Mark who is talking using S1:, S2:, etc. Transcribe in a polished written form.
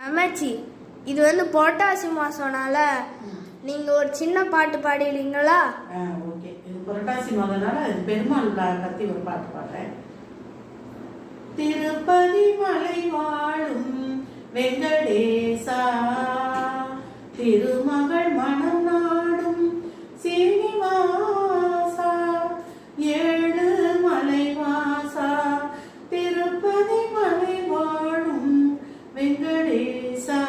S1: அம்மாச்சி, இது புரட்டாசி மாசம்னால நீங்க ஒரு சின்ன பாட்டு பாடிடுவீங்களா?
S2: ஓகே. இது புரட்டாசி மாதம்னால இது பெருமாள் பத்தி ஒரு பாட்டு பாடுறேன். திருப்பதி மலை வாழும் வெங்கடேசா, திருமகள் மனம் நாடும் சீனிவாசா, ஏழு மலைவாசா, திருப்பதி மலை வாழும் வெங்கடேசா.